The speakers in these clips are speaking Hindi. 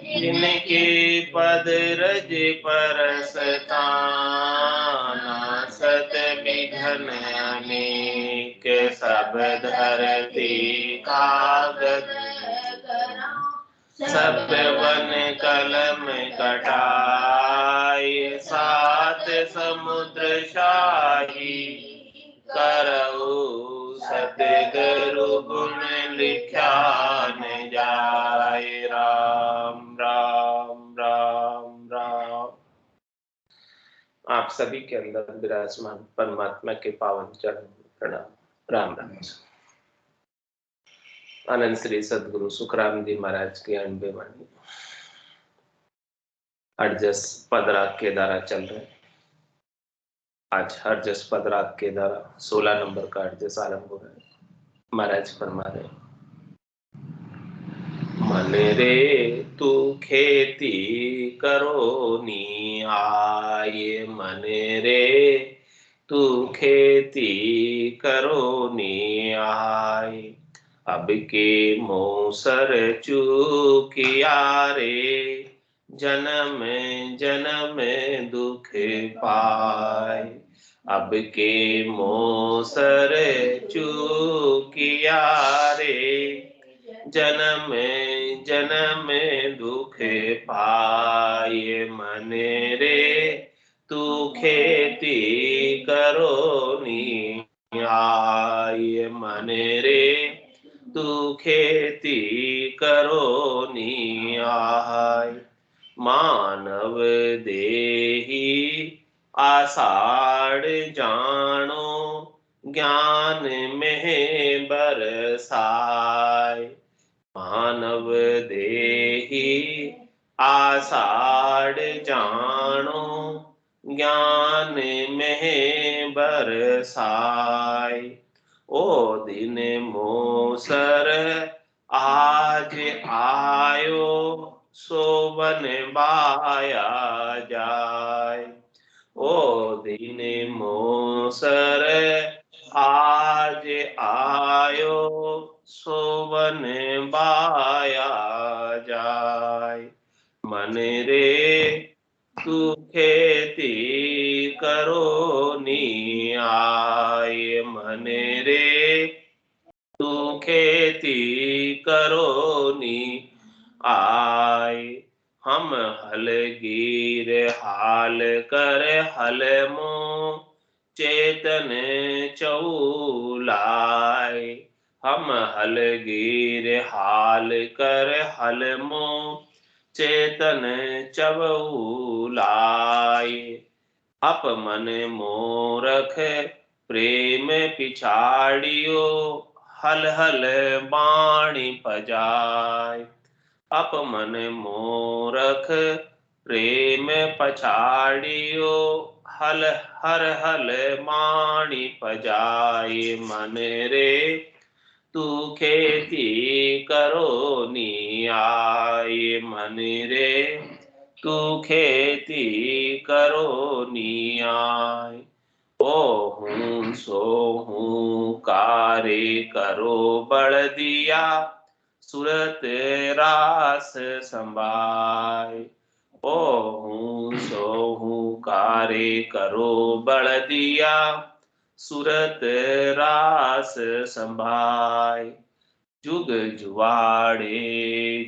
जिनके पद रज परसताना सत विघन अनेक सब धरती कागद सब वन कलम कटाई सात समुद्र शाही करऊ सतगुरु गुण लिखा न जाए। राम राम राम राम। आप सभी के अंदर विराजमान परमात्मा के पावन चरण प्रणाम। राम राम। आनंद श्री सदगुरु सुखराम जी महाराज की 98 वाणी हरजस पदराग के द्वारा चल रहे। आज हरजस पदराग के द्वारा 16 नंबर का हरजस आरंभ हो रहा है। महाराज फरमा रहे, मन रे तू खेती करो नी आए, मन रे तू खेती करो नी आए, अब के मोसर चूकिया रे, जन्म जन्म दुख पाए, अब के मोसर चूकिया रे, जन्म जन्म दुख पाए, मन रे तू खेती करो नी आए, मन रे तू खेती करो नी आए, मानव देही आषाढ़ जानो, ज्ञान में बरसाए, मानव देही आषाढ़ जानो, ज्ञान में बरसाए, ओ दिन मोसर आज आयो, सोबन बाया जाए, ओ दिन मोसर आज आयो, सोबन बाया जाए, मन रे तू खेती करो नी आए, मन रे तू खेती करो नी आए, हम हलगीर हाल कर हल मो, चेतन चौलाए, हम हलगीर हाल कर हल मो, चेतन चबउलाए, अप मन मोरख प्रेम पिछाड़ियो, हल हल बाणी पजाए, अप मन मोरख प्रेम पछाड़ियो, हल हर हल बाणी पजाए, मन रे तू खेती करो नी आए, मन रे तू खेती करो नी आए, ओ हूँ सो हूँ कार्य करो बड़ दिया, सुरत रास संभाए, ओ हूँ सो हूँ कार्य करो बड़ दिया, सुरत रास संभाए, जुग जुवाड़े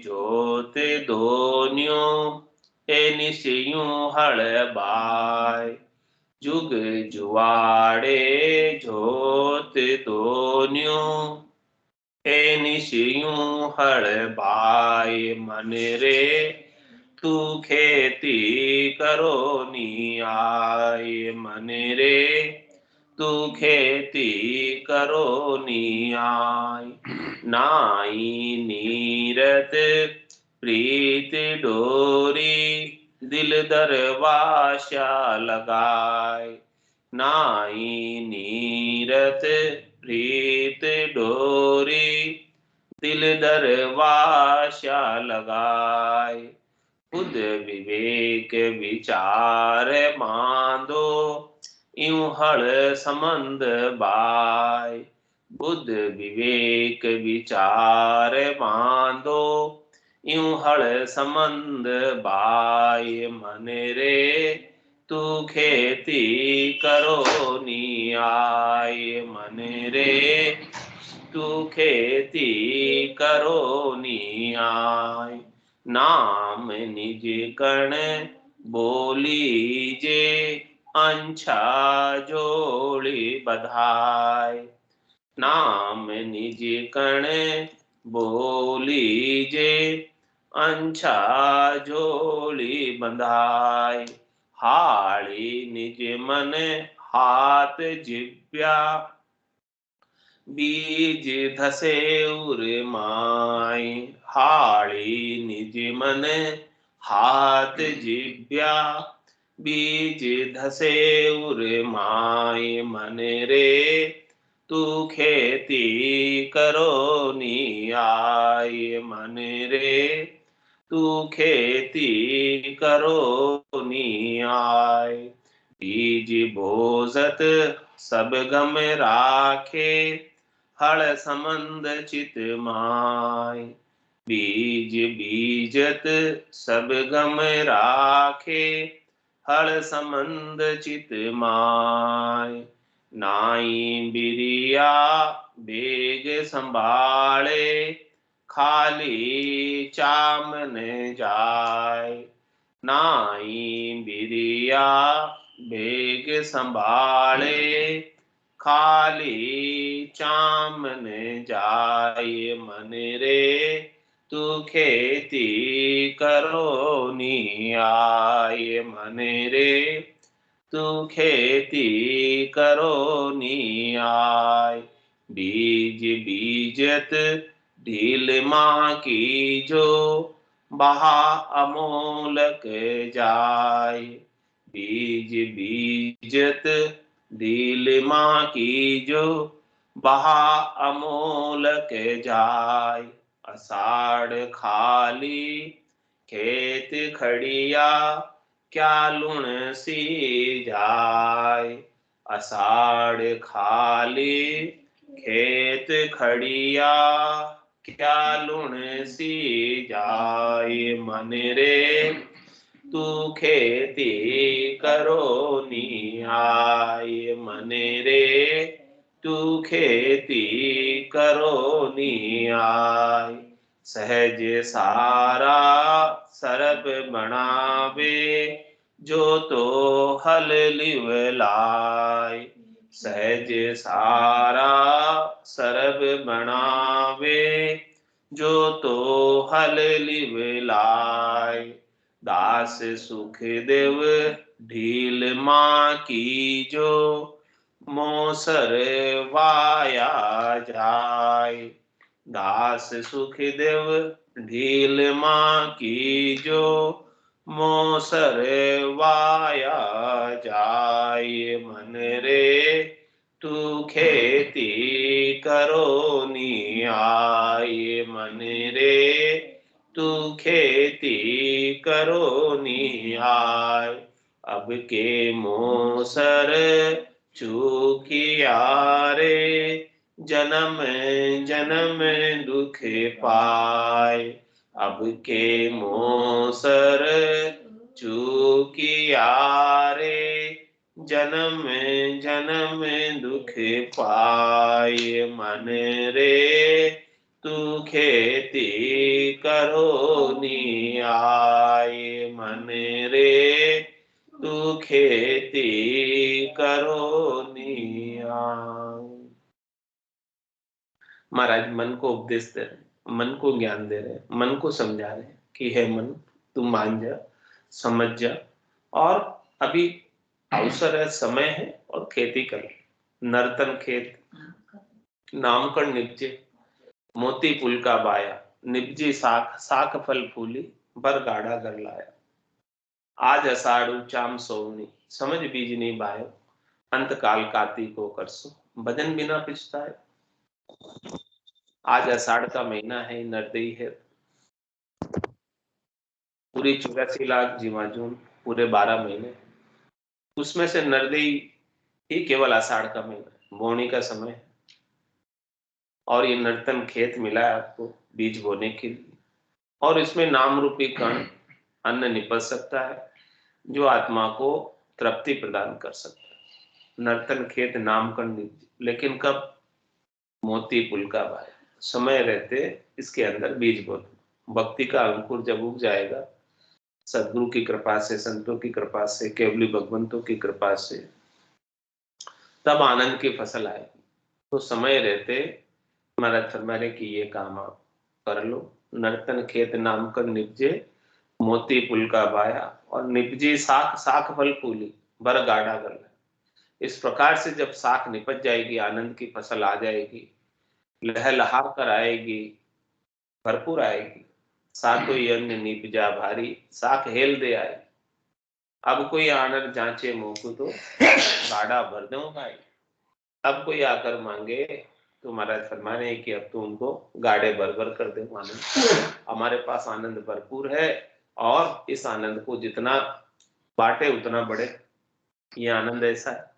जोत दोन्यो, ए निशियूं हड़ बाय, जुग जुवाड़े जोत दोन्यो, ए निशियूं हड़ बाय, मन रे तू खेती करो नी आए, मन रे तू खेती करो नी आए, नाई नीरत प्रीत डोरी, दिल दरवाशा लगाए, नाई नीरत प्रीत डोरी, दिल दरवाशा लगाए, खुद विवेक विचार मांदो, यूं हड़ संबंध बाय, बुद्ध विवेक विचार बांधो, यूं हड़ संबंध बाय मन रे, तू खेती करो नी आय मन रे, तू खेती करो नी आय। नाम निज कण बोली जे, अंछा जोड़ी बधाई। नाम निज कण बोली जे, अंछा जोड़ी बंधाई। हाड़ी निज मन हाथ जिव्या, बीज धसे उर माय। हाड़ी निज मन हाथ जिव्या, बीज धसे उर माय मन रे, तू खेती करो नी आय मन रे, तू खेती करो नी आय। बीज बोझत सब गम राखे, हड़ संबंध चित माय। बीज बीजत सब गम राखे, हड़ संबंध चित माय। नाई बिरिया बेग संभाले, खाली चामन जाय। नाई बिरिया बेग संभाले, खाली चामन जाय मन रे, तू खेती करो नी आय मन रे, तू खेती करो नी आय। बीज बीजत ढील माँ की जो, बहा अमोलक जाय। बीज बीजत ढील माँ की जो, बहा अमोलक जाय। अषाढ़ खाली खेत खड़िया, क्या लुण सी जाय। अषाढ़ खाली खेत खड़िया, क्या लुण सी जाय मन रे, तू खेती करो नी आय मन रे, तू खेती करो नी आय। सहज सारा सरब बनावे, जो तो हल लिवलाय। सहज सारा सरब बनावे, जो तो हल लिवलाय। दास सुख देव ढील माँ की जो, मोसर वाया जाय। दास सुख देव ढील माँ की जो, मोसर वाया जाय मन रे, तू खेती करो नी आय मन रे, तू खेती करो नी आय। अब के मोसर चूकिया रे, जन्म जन्म दुख पाय। अब के मोसर चूकिया रे, जन्म जन्म दुख पाय मन रे, तू खेती करो नी आय मन रे, तू खेती करो नी आय। महाराज मन को उपदेश दे रहे, मन को ज्ञान दे रहे, मन को समझा रहे कि हे मन, तू मान जा, समझ जा, और अभी अवसर है, समय है, और खेती कर। नर्तन खेत नामकण निपजे, मोती पुल का बाया। निपजी साख साख फल फूली, बर गाढ़ा घर लाया। आज अषाढ़ चाम सोवनी, समझ बीज नहीं बायो। अंत काल कार्तिक को करसो, भजन बिना पिछताए। आज अषाढ़ का महीना है, नरदई है। पूरी 84 लाख जीवाजून, पूरे 12 महीने, उसमें से नरदई ही केवल आषाढ़ का महीना, बोनी का समय है। और ये नर्तन खेत मिला है आपको बीज बोने के लिए। और इसमें नाम रूपी कण अन्न निपज सकता है जो आत्मा को तृप्ति प्रदान कर सकता है। नर्तन खेत नाम कण निपजे, लेकिन कब? मोती पुल का भाई, समय रहते इसके अंदर बीज बो दो। भक्ति का अंकुर जब उग जाएगा, सदगुरु की कृपा से, संतों की कृपा से, केवली भगवंतों की कृपा से, तब आनंद की फसल आएगी। तो समय रहते महाराज फरमा रहे कि ये काम आप कर लो। नर्तन खेत नाम कर निपजे, मोती पुल का बाया, और निपजे साख, साख फल फूली, बर गाढ़ा गल। इस प्रकार से जब साख निपट जाएगी, आनंद की फसल आ जाएगी, लहलहा कर आएगी, भरपूर आएगी। सातो यज्ञ निपजा भारी, साख हेल दे आए। अब कोई आनर जांचे मोकू तो गाढ़ा भर दूं भाई। अब कोई आकर मांगे तो महाराज फरमा रहे हैं कि अब तो उनको गाढ़े भर भर कर दे आनंद। हमारे पास आनंद भरपूर है, और इस आनंद को जितना बांटे उतना बढ़े। ये आनंद ऐसा है।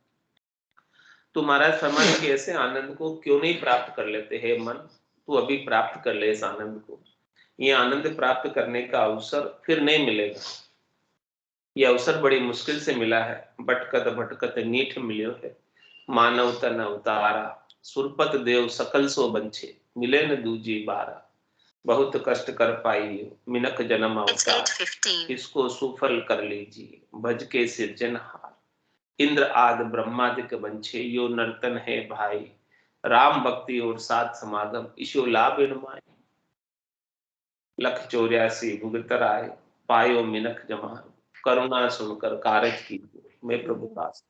तो महाराज फरमा रहे कि ऐसे आनंद को क्यों नहीं प्राप्त कर लेते हैं मन? तू अभी प्राप्त कर ले इस आनंद को। ये आनंद प्राप्त करने का अवसर फिर नहीं मिलेगा। ये अवसर बड़ी मुश्किल से मिला है। भटकत भटकत नीठ मिलियो है, मानव तन अवतारा, सुरपत देव सकल सो बंछे, मिले न दूजी बारा। बहुत कष्ट कर पाई मिनक जन्म अवतार, इसको सुफल कर लीजिए भज के सिरजनहार। इंद्र आदि ब्रह्मादिक बंछे, यो नर्तन है भाई, राम भक्ति और साथ समागम, ईशो लाभ इनमाए। लख 84 भुगतर आए, पायो मिनख जमान, करुणा सुनकर कारज की, मैं प्रभु दास।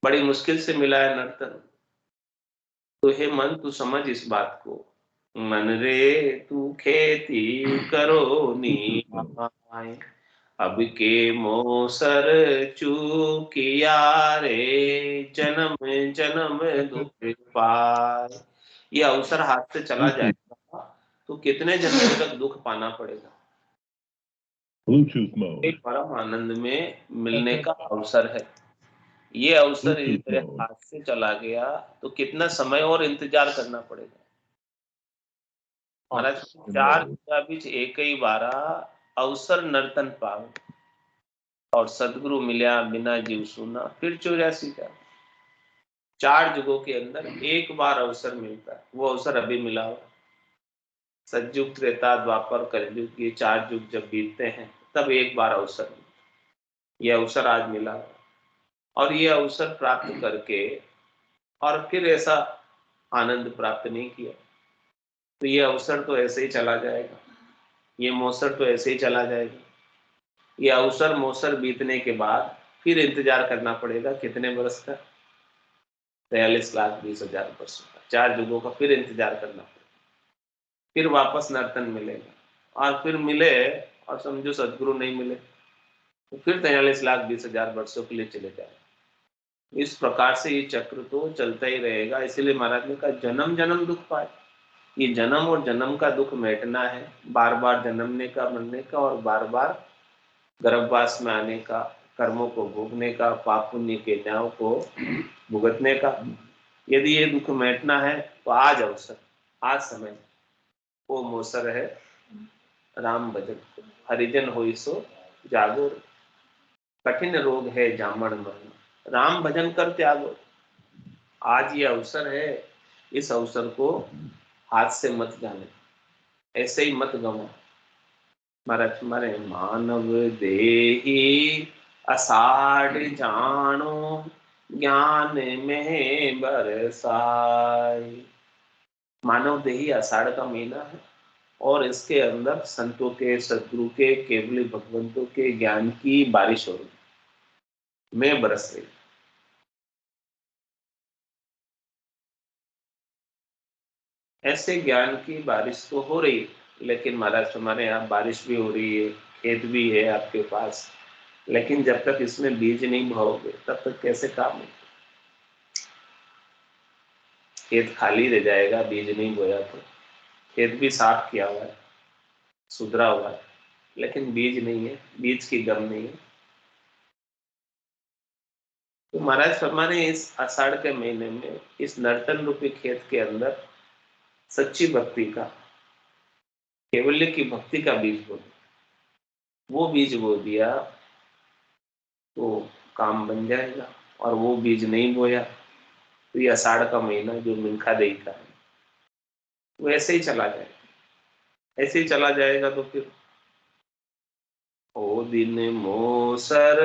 बड़ी मुश्किल से मिला है नर्तन। तो हे मन, तू समझ इस बात को। मन रे तू खेती करो नी आए, अब के मोसर चूकिया रे, जन्म जन्म दुख पाए। ये अवसर हाथ से चला जाएगा तो कितने जन्मों तक दुख पाना पड़ेगा। एक परम आनंद में मिलने का अवसर है। ये अवसर यदि तेरे हाथ से चला गया तो कितना समय और इंतजार करना पड़ेगा। महाराज, चार बीच एक ही बारा अवसर नर्तन पाओ, और सदगुरु मिल्या बिना जीव सुना, फिर 84 का। 4 युगों के अंदर एक बार अवसर मिलता है, वो अवसर अभी मिला हुआ। सतयुग, त्रेता, द्वापर, कलयुग, ये 4 युग जब बीतते हैं तब एक बार अवसर मिलता है। ये अवसर आज मिला, और ये अवसर प्राप्त करके और फिर ऐसा आनंद प्राप्त नहीं किया तो ये अवसर तो ऐसे ही चला जाएगा, ये मौसर तो ऐसे ही चला जाएगा। ये अवसर मौसर बीतने के बाद फिर इंतजार करना पड़ेगा कितने वर्ष का? 43,20,000 वर्षों का। 4 युगों का फिर इंतजार करना पड़ेगा। फिर वापस नर्तन मिलेगा, और फिर मिले और समझो सदगुरु नहीं मिले तो फिर 43,20,000 वर्षों के लिए चले जाए। इस प्रकार से ये चक्र तो चलता ही रहेगा। इसीलिए महाराज ने कहा जन्म जन्म दुख पाए। ये जन्म और जन्म का दुख मिटना है, बार बार जन्मने का, मरने का, और बार बार गर्भवास में आने का, कर्मों को भोगने का, पाप पुण्य के न्याय को भुगतने का। यदि ये दुख मिटना है तो आज अवसर, आज समय, वो मोसर है राम भजन, हरिजन होई सो जागो, कठिन रोग है जामन मरण, राम भजन कर त्यागो। आज ये अवसर है, इस अवसर को हाथ से मत जाने, ऐसे ही मत गवा। महाराज मारे मानव देही अषाढ़ जानो, ज्ञान में बरसाए। मानव देही अषाढ़ का महीना है, और इसके अंदर संतों के, सदगुरु के, केवली भगवंतों के ज्ञान की बारिश हो रही, मैं बरस रही। ऐसे ज्ञान की बारिश तो हो रही है, लेकिन महाराज हमारे यहाँ बारिश भी हो रही है, खेत भी है आपके पास, लेकिन जब तक इसमें बीज नहीं बोओगे तब तक कैसे काम होगा? खेत खाली रह जाएगा बीज नहीं बोया तो। खेत भी साफ किया हुआ है, सुधरा हुआ है, लेकिन बीज नहीं है, बीज की गम नहीं है। तो महाराज शर्मा ने इस आषाढ़ के महीने में इस नर्तन रूपी खेत के अंदर सच्ची भक्ति का, कैवल्य की भक्ति का बीज बो दिया, वो बीज बो दिया तो काम बन जाएगा। और वो बीज नहीं बोया तो ये आषाढ़ का महीना जो मिल्खा देई का है वो ऐसे ही चला जाएगा। ऐसे ही चला जाएगा तो फिर ओ दिन मोसर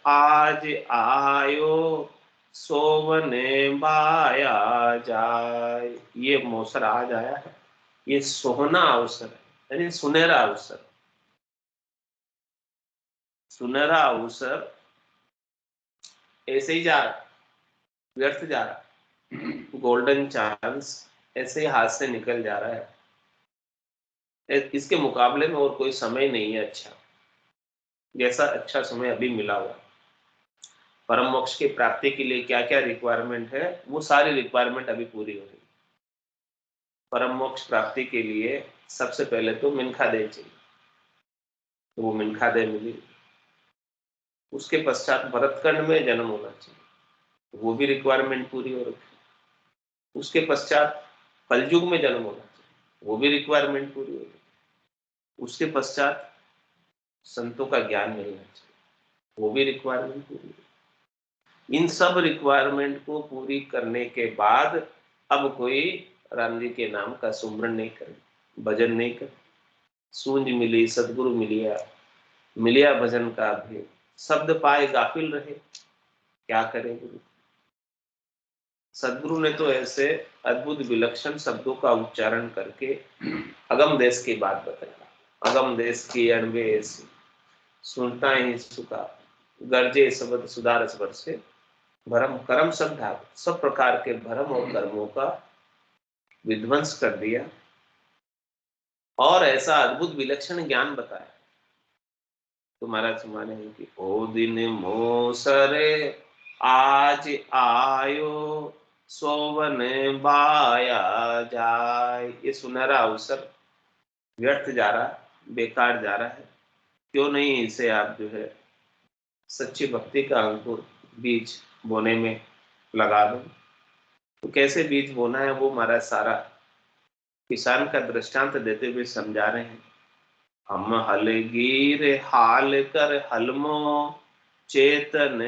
आज आयो, सोवने बाया जाए। ये मोसर आज आया है, ये सोहना अवसर है, यानी सुनहरा अवसर। सुनहरा अवसर ऐसे ही जा रहा, व्यर्थ जा रहा, गोल्डन चांस ऐसे ही हाथ से निकल जा रहा है। इसके मुकाबले में और कोई समय नहीं है अच्छा, जैसा अच्छा समय अभी मिला हुआ। परम मोक्ष की प्राप्ति के लिए क्या क्या रिक्वायरमेंट है, वो सारी रिक्वायरमेंट अभी पूरी हो रही। परम मोक्ष प्राप्ति के लिए सबसे पहले तो मिनखा दे चाहिए, तो वो मिनखा दे मिली। उसके पश्चात भरतखंड में जन्म होना चाहिए, वो भी रिक्वायरमेंट पूरी हो रही। उसके पश्चात कलयुग में जन्म होना चाहिए, वो भी रिक्वायरमेंट पूरी हो रही। उसके पश्चात संतों का ज्ञान मिलना चाहिए, वो भी रिक्वायरमेंट पूरी हो। इन सब रिक्वायरमेंट को पूरी करने के बाद अब कोई राम जी के नाम का सुमरन नहीं करे, भजन नहीं करे। सूंज मिली सदगुरु मिलिया, मिलिया भजन का भी शब्द पाए गाफिल रहे, क्या करे गुरु। सदगुरु ने तो ऐसे अद्भुत विलक्षण शब्दों का उच्चारण करके अगम देश की बात बताई। अगम देश की अणबे ऐसी, सुनता ही सुखा, गर्जे शब्द सुधारस वर्षे, भरम कर्म संधार। सब प्रकार के भरम और कर्मों का विध्वंस कर दिया और ऐसा अद्भुत विलक्षण ज्ञान बताया। तो महाराज माने हैं कि ओ दिन मोसरे आज आयो, सोवन बाया जाए। ये सुनहरा अवसर व्यर्थ जा रहा है, बेकार जा रहा है। क्यों नहीं इसे आप जो है सच्ची भक्ति का अंकुर बीज बोने में लगा दो। तो कैसे बीज बोना है वो महाराज सारा किसान का दृष्टांत देते हुए समझा रहे हैं। हम हलगीर हाल कर हलमो, चेतन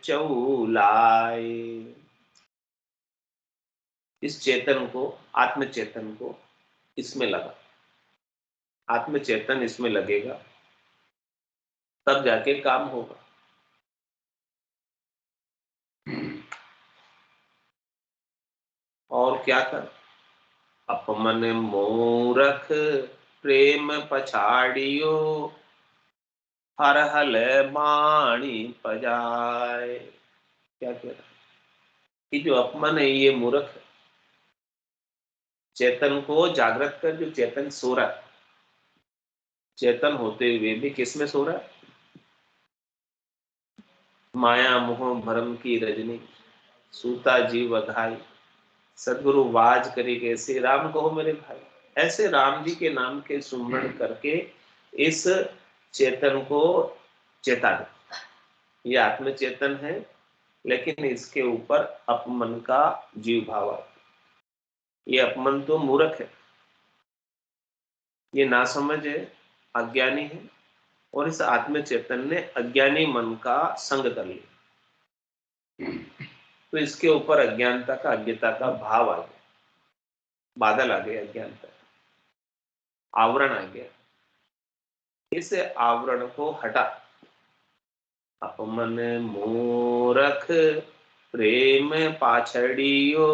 चौलाए। इस चेतन को, आत्म चेतन को इसमें लगा, आत्म चेतन इसमें लगेगा तब जाके काम होगा। और क्या कर, अपमन मूरख प्रेम पछाड़ियो, हर हल बाणी पजाए। क्या कह रहा, कि जो अपमन है ये मूर्ख है। चेतन को जागृत कर, जो चेतन सो रहा है, चेतन होते हुए भी किसमें सो रहा है? माया मोह भरम की रजनी, सूता जीव अघाई। सदगुरु वाज करी कैसे राम कहो मेरे भाई। ऐसे राम जी के नाम के सुमरण करके इस चेतन को चेता दे। ये आत्म चेतन है, लेकिन इसके ऊपर अपमन का जीव भाव है। ये अपमन तो मूर्ख है, ये नासमझ है, अज्ञानी है। और इस आत्म चेतन ने अज्ञानी मन का संग कर लिया, तो इसके ऊपर अज्ञानता का, अज्ञता का भाव आ गया, बादल आ गया, अज्ञानता आवरण आ गया। इस आवरण को हटा। अपमन मूरख प्रेम पाछड़ियो,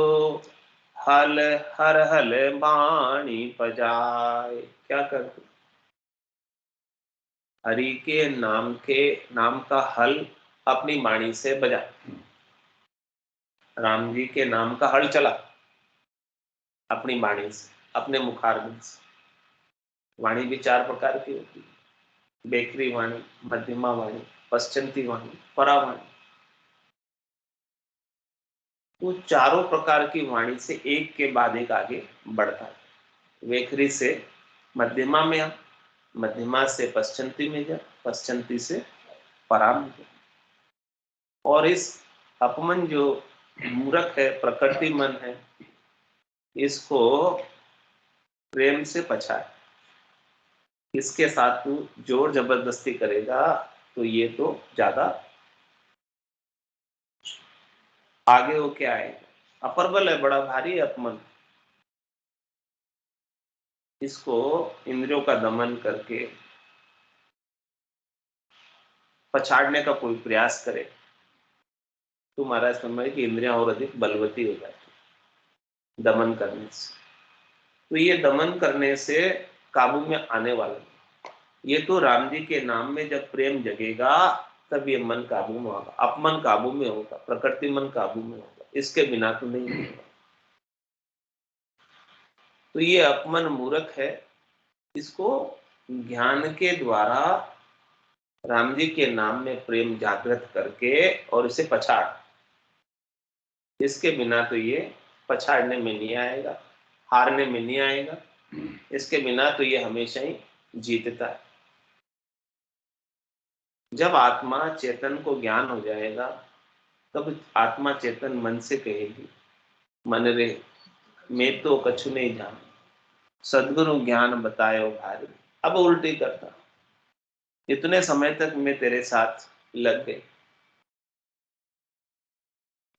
हल हर हल बाणी पजाए। क्या कर, हरि के नाम का हल अपनी वाणी से बजा। राम जी के नाम का हल चला अपनी वाणी से, अपने मुखारबिंद से। वाणी भी चार प्रकार की होती है, बेकरी वाणी, मध्यमा वाणी, पश्चंती वाणी, परावाणी। वो चारों प्रकार की वाणी से एक के बाद एक आगे बढ़ता है। वेखरी से मध्यमा में आ, मध्यमा से पश्चंती में जा, पश्चंती से परा में जा। और इस अपमन जो मूर्ख है, प्रकृति मन है, इसको प्रेम से पछाए। इसके साथ तू जोर जबरदस्ती करेगा तो ये तो ज्यादा आगे हो क्या आएगा। अप्रबल है, बड़ा भारी है अपमन। इसको इंद्रियों का दमन करके पछाड़ने का कोई प्रयास करे तो महाराज समझे कि इंद्रियां और अधिक बलवती हो जाती दमन करने से। तो ये दमन करने से काबू में आने वाला नहीं। ये तो राम जी के नाम में जब प्रेम जगेगा तब ये मन काबू में होगा, अपमन काबू में होगा, प्रकृति मन काबू में होगा, इसके बिना तो नहीं होगा। तो ये अपमन मूर्ख है। इसको ज्ञान के द्वारा राम जी के नाम में प्रेम जागृत करके और इसे पछाड़, इसके बिना तो ये पछाड़ने में नहीं आएगा, हारने में नहीं आएगा। इसके बिना तो ये हमेशा ही जीतता है। जब आत्मा चेतन को ज्ञान हो जाएगा तब आत्मा चेतन मन से कहेगी, मन रे मैं तो कछु नहीं जान, सदगुरु ज्ञान बतायो भाई। अब उल्टी करता, इतने समय तक मैं तेरे साथ लग गई,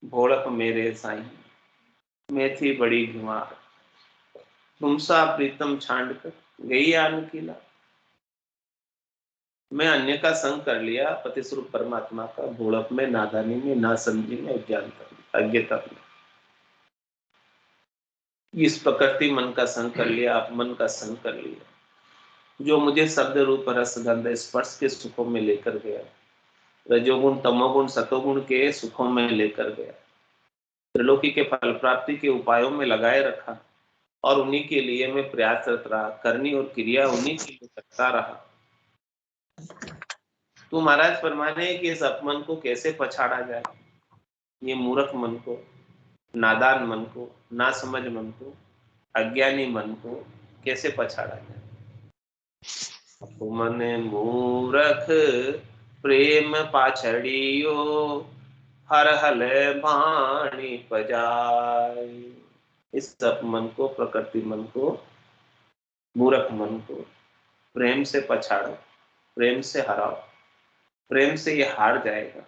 भोड़प मेरे साईं मैं थी बड़ी बीमार, तुमसा प्रीतम छांड कर गई आन किला। मैं अन्य का संग कर लिया, पति स्वरूप परमात्मा का, भोड़प में, नादानी में, ना समझी में, अज्ञानता अज्ञता में, इस प्रकृति मन का संग कर लिया, अपमन का संग कर लिया, जो मुझे शब्द रूप रस गंध स्पर्श के सुखों में लेकर गया, रजोगुण तमोगुण सतोगुण के सुखों में लेकर गया, त्रिलोकी के फल प्राप्ति के उपायों में लगाए रखा और उन्हीं के लिए मैं प्रयासरत रहा, करनी और क्रिया उन्हीं के लिए करता रहा। तो महाराज फरमाने कि इस अपमन को कैसे पछाड़ा जाए, ये मूर्ख मन को, नादान मन को, ना समझ मन को, अज्ञानी मन को कैसे पछाड़ा जाए। मन मूर्ख प्रेम पाछड़ियो, हर हल भाणी पजाय। इस अपमन को, प्रकृति मन को, मूर्ख मन को प्रेम से पछाड़ो, प्रेम से हराओ, प्रेम से ये हार जाएगा,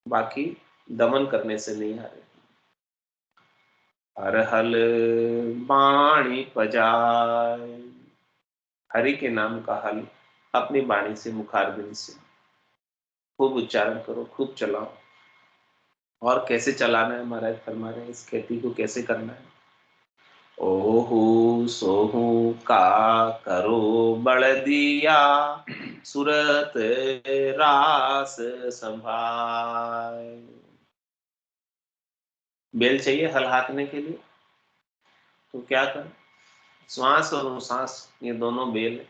बाकी दमन करने से नहीं हारेगा। हर हल बाणी पजाय, हरि के नाम का हल अपनी बाणी से, मुखारबिंद से खूब उच्चारण करो, खूब चलाओ। और कैसे चलाना है महाराज फरमा रहे हैं, इस खेती को कैसे करना है। ओहू सोहू का करो बड़ दिया, सूरत रास संभाय। बेल चाहिए हल हाँकने के लिए, तो क्या कर, श्वास और उश्वास ये दोनों बेल है,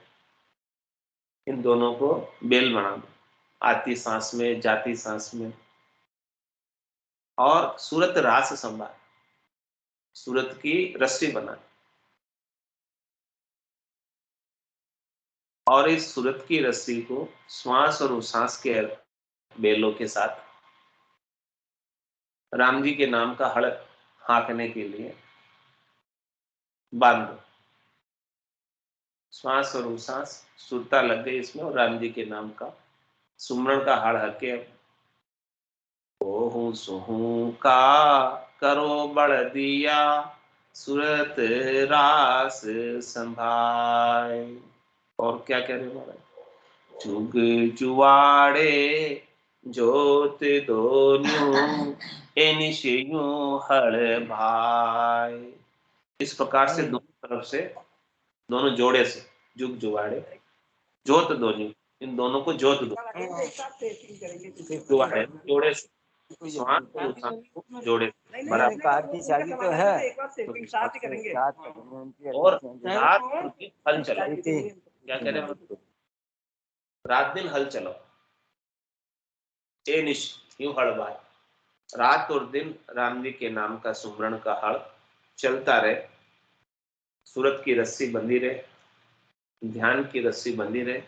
इन दोनों को बेल बना दो, आती सांस में, जाती सांस में। और सूरत रास संभाल, सूरत की रस्सी बना, और इस सूरत की रस्सी को श्वास और उश्वास के बेलों के साथ राम जी के नाम का हड़ हाँकने के लिए बांध दो। श्वास और उश्वास सुरता लग गई इसमें, और राम जी के नाम का सुमरण का हड़ हके। ओहू सोहू का करो बड़ दिया, सूरत रास संभाय। और क्या कह रहे महाराज, जुग जुआड़े जोत दोन्यों, एनिशयूं हड़ भाई। इस प्रकार से दोनों तरफ से, दोनों जोड़े से, जुग जुआड़े जोत दोन्यों, इन दोनों को जोत दो, जुआड़े जोड़े से, श्वास और उश्वास को जोड़े बराबर। कार की चाबी तो है, और रात और दिन हल चलाओ, क्या कह रहे हैं, रात दिन हल चलाओ, ए निश यूं हड़ भाई। रात और दिन राम जी के नाम का सुमरण का हड़ चलता रहे, सूरत की रस्सी बंधी रहे, ध्यान की रस्सी बंधी रहे,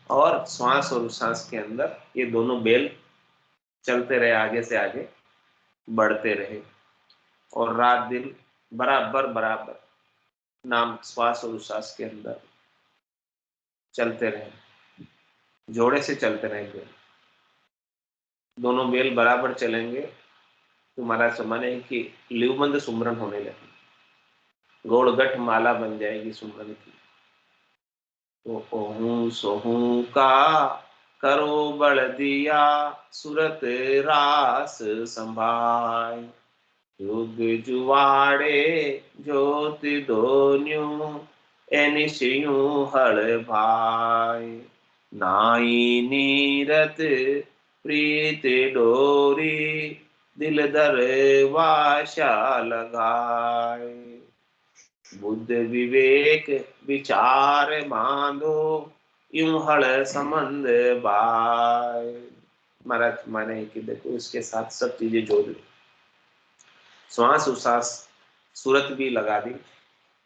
और श्वास और उश्वास के अंदर ये दोनों बेल चलते रहे, आगे से आगे बढ़ते रहे, और रात दिन बराबर बराबर नाम श्वास और उश्वास के अंदर चलते रहे, जोड़े से चलते रहेंगे, दोनों बेल बराबर चलेंगे, तुम्हारा समझ है कि लिवबंद सुमरन होने लगे, गोड़गठ माला बन जाएगी सुमरन की। तो ओहू सोहू का करो बड़ दिया, सुरत रास संभाय, युग जुवाड़े ज्योति दोन्यू, एनिस्यू हड़ भाई, नाई नीरत प्रीत डोरी, दिल दर वाशा लगाए, बुद्ध विवेक विचार बांधो, यूं हड़ संबंध बाय। महाराज माने कि देखो इसके साथ सब चीजें जोड़ लो, श्वास उश्वास सूरत भी लगा दी,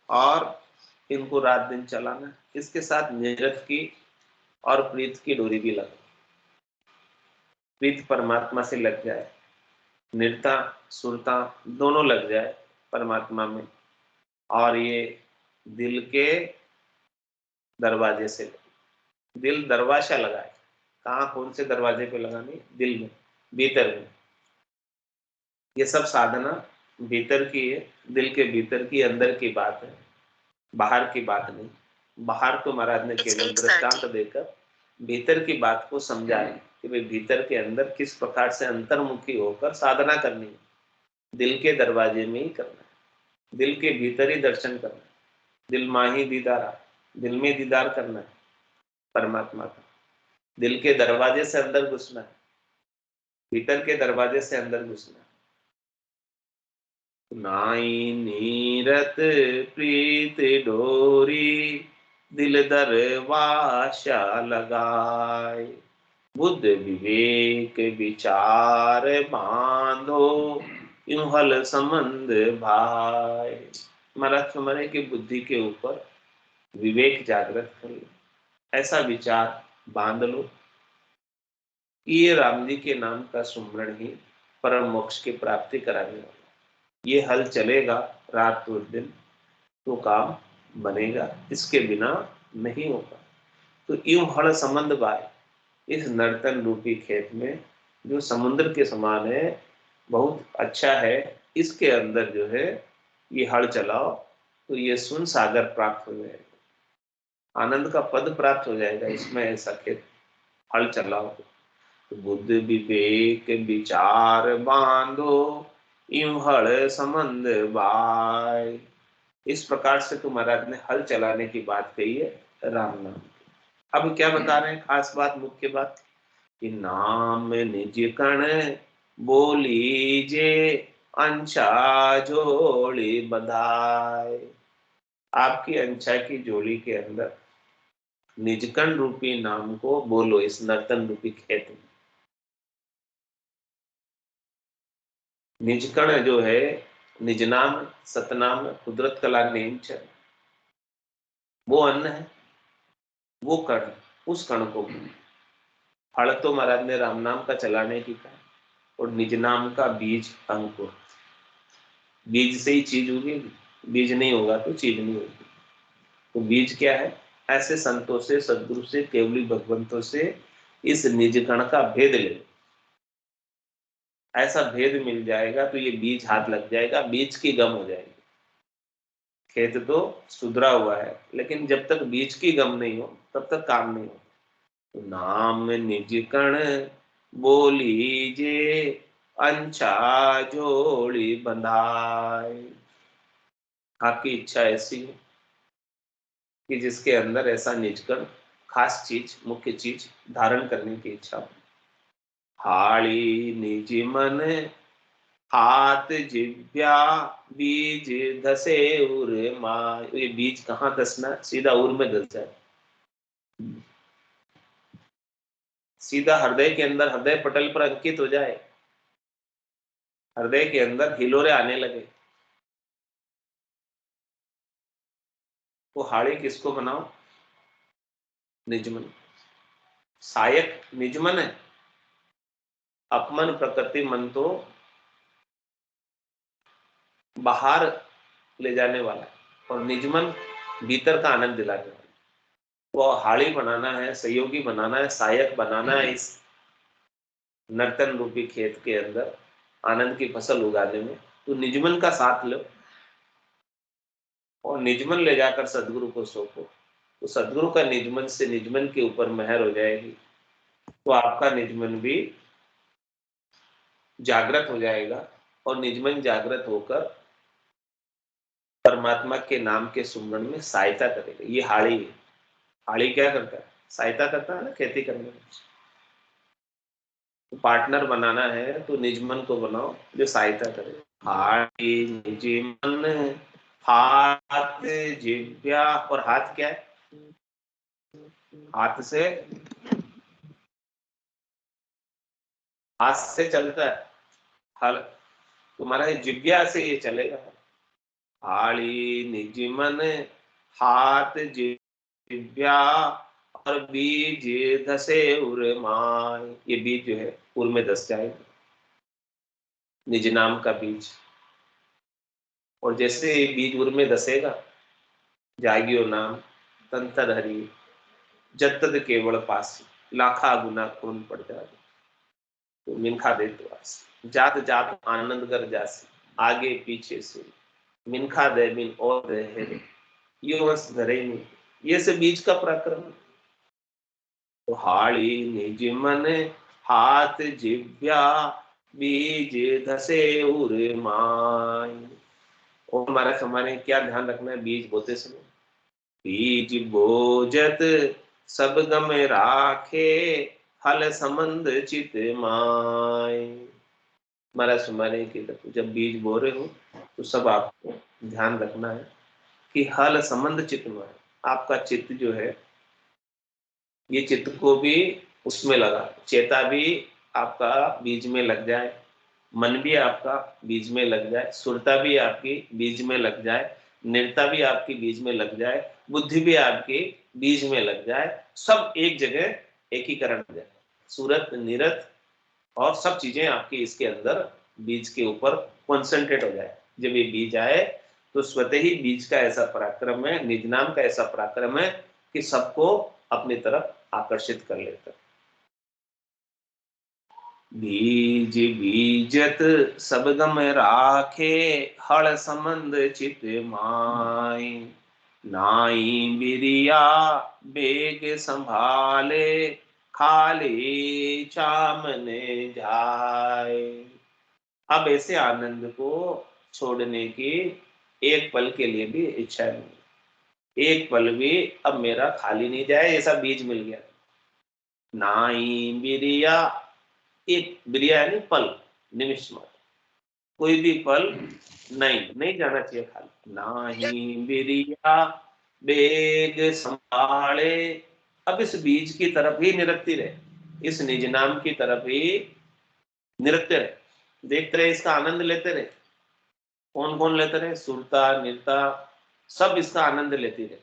और इनको रात दिन चलाना, इसके साथ नीरत की और प्रीत की डोरी भी लगा, प्रीत परमात्मा से लग जाए, निरता सुरता दोनों लग जाए परमात्मा में, और ये दिल के दरवाजे से, दिल दरवाजा लगाए, कहाँ कौन से दरवाजे पे लगानी, दिल में, भीतर में। ये सब साधना भीतर की है, दिल के भीतर की, अंदर की बात है, बाहर की बात नहीं। बाहर तो महाराज ने केवल दृष्टांत देकर भीतर की बात को समझा है कि भाई भीतर के अंदर किस प्रकार से अंतर्मुखी होकर साधना करनी है, दिल के दरवाजे में ही करना है, दिल के भीतर ही दर्शन करना है, दिल माही दीदारा, दिल में दीदार करना है परमात्मा का, दिल के दरवाजे से अंदर घुसना है, भीतर के दरवाजे से अंदर घुसना है। नाई नीरत प्रीत डोरी, दिल दरवाशा लगाए, बुद्ध विवेक विचार बांधो, यूं हल संबंध भाई। महाराज हमारे की बुद्धि के ऊपर विवेक जागृत कर लो, ऐसा विचार बांध लो, ये राम जी के नाम का सुमरण ही परम मोक्ष की प्राप्ति कराने वाला, ये हल चलेगा रात और दिन तो काम बनेगा, इसके बिना नहीं होगा। तो यूं हड़ संबंध बाय, इस नर्तन रूपी खेत में जो समुद्र के समान है, बहुत अच्छा है, इसके अंदर जो है ये हल चलाओ तो ये सुन सागर प्राप्त हो जाएगा, आनंद का पद प्राप्त हो जाएगा इसमें, ऐसा खेत हल चलाओ। तो बुद्ध विवेक विचार बांधो, यूं हड़ संबंध बाय। इस प्रकार से तो महाराज ने हल चलाने की बात कही है राम नाम। अब क्या बता रहे हैं, खास बात, मुख्य बात, कि नाम निज कण बोलीजे, अंशा जोड़ी बधाए। आपकी अंशा की जोड़ी के अंदर निजकण रूपी नाम को बोलो, इस नर्तन रूपी खेत में। निजकण जो है, निज नाम सतनाम कुदरत कला नेम चल, वो अन्न है, वो कण, उस कण को बोलो। फल तो महाराज ने राम नाम का चलाने की कहा, और निज नाम का बीज अंकुर, बीज से ही चीज उगेगी, बीज नहीं होगा तो चीज नहीं होगी। तो बीज क्या है, ऐसे संतों से, सदगुरु से, केवली भगवंतों से इस निज कण का भेद ले लो, ऐसा भेद मिल जाएगा तो ये बीज हाथ लग जाएगा, बीज की गम हो जाएगी। खेत तो सुधरा हुआ है, लेकिन जब तक बीज की गम नहीं हो तब तक काम नहीं हो। तो नाम निज कण बोलीजे, अंछा जोड़ी बंधाए। आपकी इच्छा ऐसी है कि जिसके अंदर ऐसा निजकण, खास चीज, मुख्य चीज धारण करने की इच्छा हो। हाड़ी निज मन हाथ जिव्या, बीज धसे उर माय। ये बीज कहाँ धसना, सीधा उर में धस जाए, सीधा हृदय के अंदर, हृदय पटल पर अंकित हो जाए, हृदय के अंदर हिलोरे आने लगे। तो हाड़ी किसको बनाओ, निजमन। सायक निजमन है, अपमन प्रकृति मन तो बाहर ले जाने वाला है, और निजमन भीतर का आनंद दिलाने वाला। वो हाड़ी बनाना है, सहयोगी बनाना है, सहायक बनाना है इस नर्तन रूपी खेत के अंदर आनंद की फसल उगाने में, तो निजमन का साथ लो और निजमन ले जाकर सदगुरु को सौंपो। तो सदगुरु का निजमन से निजमन के ऊपर मेहर हो जाएगी, तो आपका निजमन भी जागृत हो जाएगा और निजमन जागृत होकर परमात्मा के नाम के सुमरन में सहायता करेगा। ये हाड़ी है। हाड़ी क्या करता है? सहायता करता है ना खेती करने में। तो पार्टनर बनाना है तो निजमन को बनाओ जो सहायता करे। हाड़ी निजमन, हाथ जिव्या, और हाथ क्या है? हाथ से, हाथ से चलता है हल, तुम्हारा जिव्या से ये चलेगा। हाड़ी निजमन, हाथ जिव्या, और बीज धसे उर माय। ये बीज जो है उर में धस जाएगा, निज नाम का बीज। और जैसे ये बीज उर में धसेगा, जागियो नाम तंतर हरि, जतद केवल पासी, लाखा गुना खून पड़ जाए। तो मिनखा दे तो आस, जात जात आनंद कर जासी, आगे पीछे से मिनखा दे बिन और दे है, ये वंश धरे नहीं। ये से बीज का पराक्रम। तो हाड़ी निज मन, हाथ जिव्या, बीज धसे उर माय। और हमारा हमारे क्या ध्यान रखना है बीज बोते समय? बीज बोजत सब गम राखे, हल संबंध चित माय। हमारा सुमाने की जब बीज बो रहे हो तो सब आपको ध्यान रखना है कि हल संबंध चित माय। आपका चित्त जो है, ये चित्त को भी उसमें लगा, चेता भी आपका बीज में लग जाए, मन भी आपका बीज में लग जाए, सुरता भी आपकी बीज में लग जाए, निरता भी आपकी बीज में लग जाए, बुद्धि भी आपकी बीज में लग जाए, सब एक जगह एकीकरण हो जाए। सूरत निरत और सब चीजें आपकी इसके अंदर बीज के ऊपर कॉन्सेंट्रेट हो जाए। जब ये बीज आए तो स्वतः ही बीज का ऐसा पराक्रम है, निज नाम का ऐसा पराक्रम है कि सबको अपनी तरफ आकर्षित कर लेता है। बीज बीजत सब गम राखे, हल संबंध चित माय। नाई बिरिया बेग संभाले, खाली चामने जाए। अब ऐसे आनंद को छोड़ने की एक पल के लिए भी इच्छा नहीं। एक पल भी अब मेरा खाली नहीं जाए, ऐसा बीज मिल गया। नाई बिरिया, एक बिरिया यानी पल, निमिष मात्र, कोई भी पल नहीं नहीं जाना चाहिए खाली। नाही बिरिया बेग संभाले, अब इस बीज की तरफ ही निरक्ति रहे, इस निज नाम की तरफ ही निरक्ति रहे, देखते रहे, इसका आनंद लेते रहे। कौन कौन लेते रहे? सुरता निरता सब इसका आनंद लेती रहे।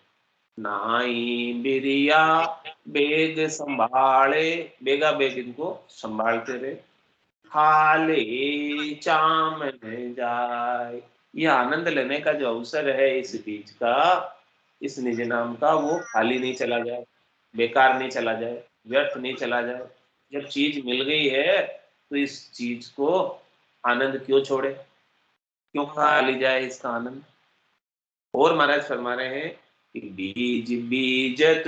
नाई बिरिया बेग संभाले, बेगा बेग इनको संभालते रहे, खाली चामन जाए। ये आनंद लेने का जो अवसर है इस बीज का, इस निज नाम का, वो खाली नहीं चला जाए, बेकार नहीं चला जाए, व्यर्थ नहीं चला जाए। जब चीज मिल गई है तो इस चीज को आनंद क्यों छोड़े, क्यों खाली जाए इसका आनंद। और महाराज फरमा रहे हैं कि बीज बीजत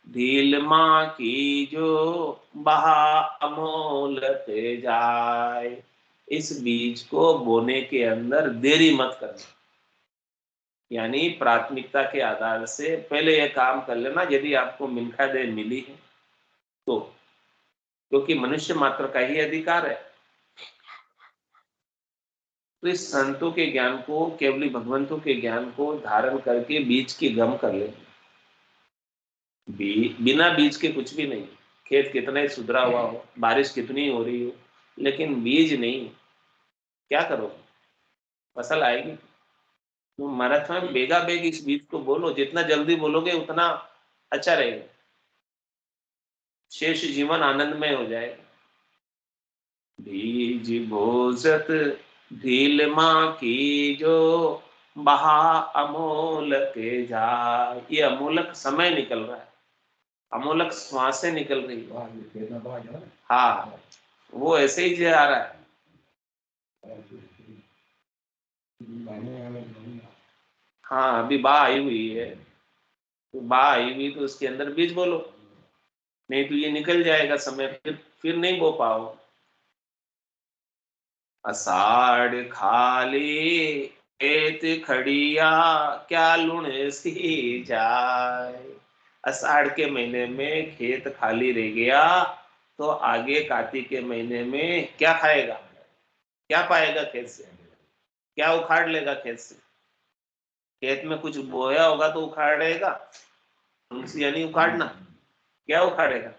ढील माँ की जो, बहा अमोलक जाए। इस बीज को बोने के अंदर देरी मत करना, यानी प्राथमिकता के आधार से पहले यह काम कर लेना यदि आपको मिल्खा दे मिली है तो, क्योंकि मनुष्य मात्र का ही अधिकार है। तो इस संतों के ज्ञान को, केवली भगवंतों के ज्ञान को धारण करके बीज की गम कर ले। बिना बीज के कुछ भी नहीं। खेत कितना ही सुधरा हुआ हो, बारिश कितनी हो रही हो, लेकिन बीज नहीं, क्या करोगे? फसल आएगी? तो मैराथन बेगा बेग इस बीज को बोलो, जितना जल्दी बोलोगे उतना अच्छा रहेगा, शेष जीवन आनंदमय हो जाएगा। बीज बोझत ढील माँ की जो, बहा अमोलक जाए। ये अमोलक समय निकल रहा है, अमोलक श्वासें निकल रही है। हाँ, वो ऐसे ही जा रहा है। हाँ, अभी बा आई हुई है, तो बा आई हुई तो उसके अंदर बीज बोलो, नहीं तो ये निकल जाएगा समय, फिर नहीं बो पाओ। अषाढ़ खाली खेत खड़िया, क्या लुण सी जाए। अषाढ़ के महीने में खेत खाली रह गया, तो आगे कार्तिक के महीने में क्या खाएगा, क्या पाएगा खेत से, क्या उखाड़ लेगा खेत से। खेत में कुछ बोया होगा तो उखाड़ेगा, यानी उखाड़ना, क्या उखाड़ेगा,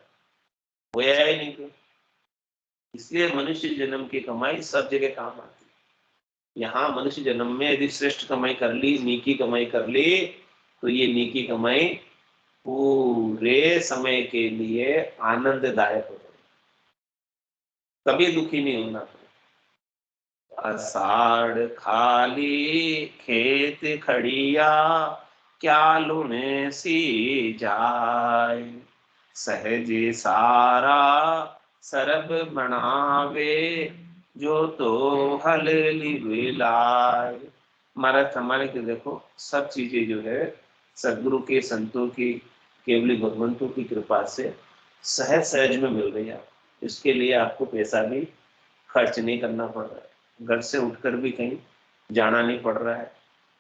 बोया ही नहीं तो। इसलिए मनुष्य जन्म की कमाई सब जगह काम आती है। यहाँ मनुष्य जन्म में यदि श्रेष्ठ कमाई कर ली, नीकी कमाई कर ली, तो ये नीकी कमाई पूरे समय के लिए आनंददायक हो जाए, कभी दुखी नहीं होना। अषाढ़ खाली खेत खड़िया, क्या लुणे सी जाय। सहज सारा सरब बनावे, जो तो हल लिविलाय। हमारे के देखो, सब चीजें जो है सदगुरु के, संतों की, केवली भगवंतों की कृपा से सहज सहज में मिल रही है। इसके लिए आपको पैसा भी खर्च नहीं करना पड़ रहा है, घर से उठकर भी कहीं जाना नहीं पड़ रहा है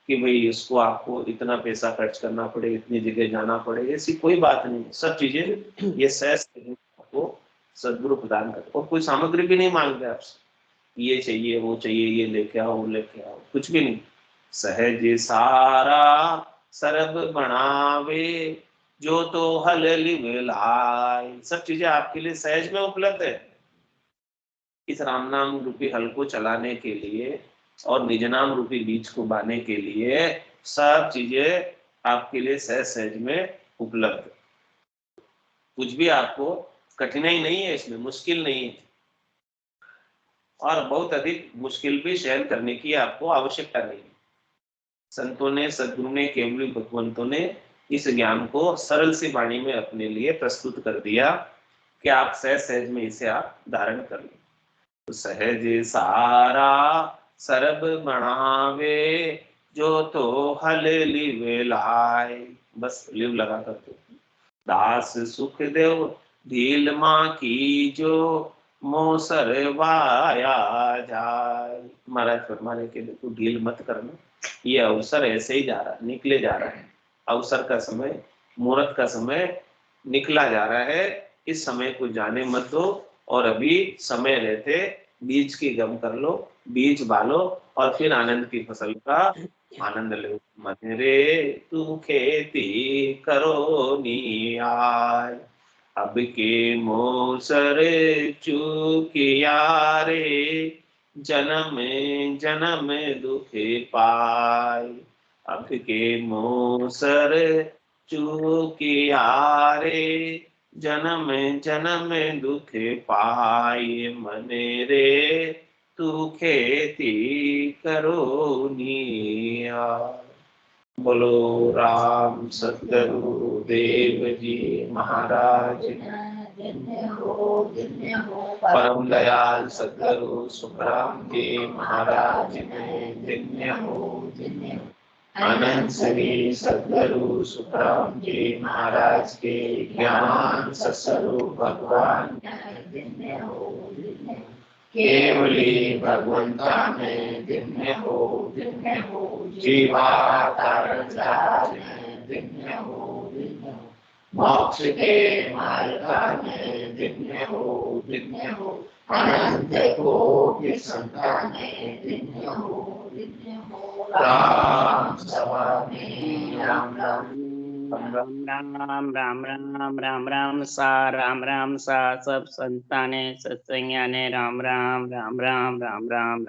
कि भाई इसको आपको इतना पैसा खर्च करना पड़े, इतनी जगह जाना पड़े, ऐसी कोई बात नहीं। सब चीजें ये सहज आपको सदगुरु प्रदान करते, और कोई सामग्री भी नहीं मांगते आपसे, ये चाहिए वो चाहिए, ये लेके आओ वो लेके आओ, कुछ भी नहीं। सहज सारा सरब बनावे, जो तो हल लिविलाय। सब चीजें आपके लिए सहज में उपलब्ध है। इस राम नाम रूपी हल को चलाने के लिए और निज नाम रूपी बीज को बांधने के लिए सब चीजें आपके लिए सहज सहज में उपलब्ध। कुछ भी आपको कठिनाई नहीं है इसमें, मुश्किल नहीं है, और बहुत अधिक मुश्किल भी सहन करने की आपको आवश्यकता नहीं है। संतों ने, सदगुरु ने, केवली भगवंतों ने इस ज्ञान को सरल सी वाणी में अपने लिए प्रस्तुत कर दिया कि आप सहज सहज में इसे आप धारण कर लें। तो सहज सारा सरब बनावे, जो तो हल लिव लाए। बस लिव लगा कर दो। दास सुख देव ढील माँ की, जो मोसर वाया जाए। महाराज फरमाने के देखो, ढील मत करना, ये अवसर ऐसे ही जा रहा है, निकले जा रहा है। अवसर का समय, मुहूर्त का समय निकला जा रहा है, इस समय को जाने मत दो, और अभी समय रहते बीज की गम कर लो, बीज बालो, और फिर आनंद की फसल का आनंद लो। मन रे तू खेती करो नियाय, अब के मोसर चूकिया रे, जन्म जन्म दुख पाय। अब के मोसर चूकिया रे, जन्म जन्म दुख पाए। मन रे तू खेती करो निया। बोलो राम सतगुरु देव जी महाराज, परम दयाल सतगुरु सुखराम जी महाराज धन्य हो। अनंत श्री सतगुरु सुखराम जी महाराज के ज्ञान सत्स्वरूप भगवान केवली भगवंता में धन्य हो, जीवाकार धन्य हो, मोक्ष के मार्ग में धन्य हो, अनंत कोटि संतान धन्य हो। राम स्वामी राम राम राम राम राम राम राम राम सा सब संताने सत्संज्ञाने राम राम राम राम राम राम राम।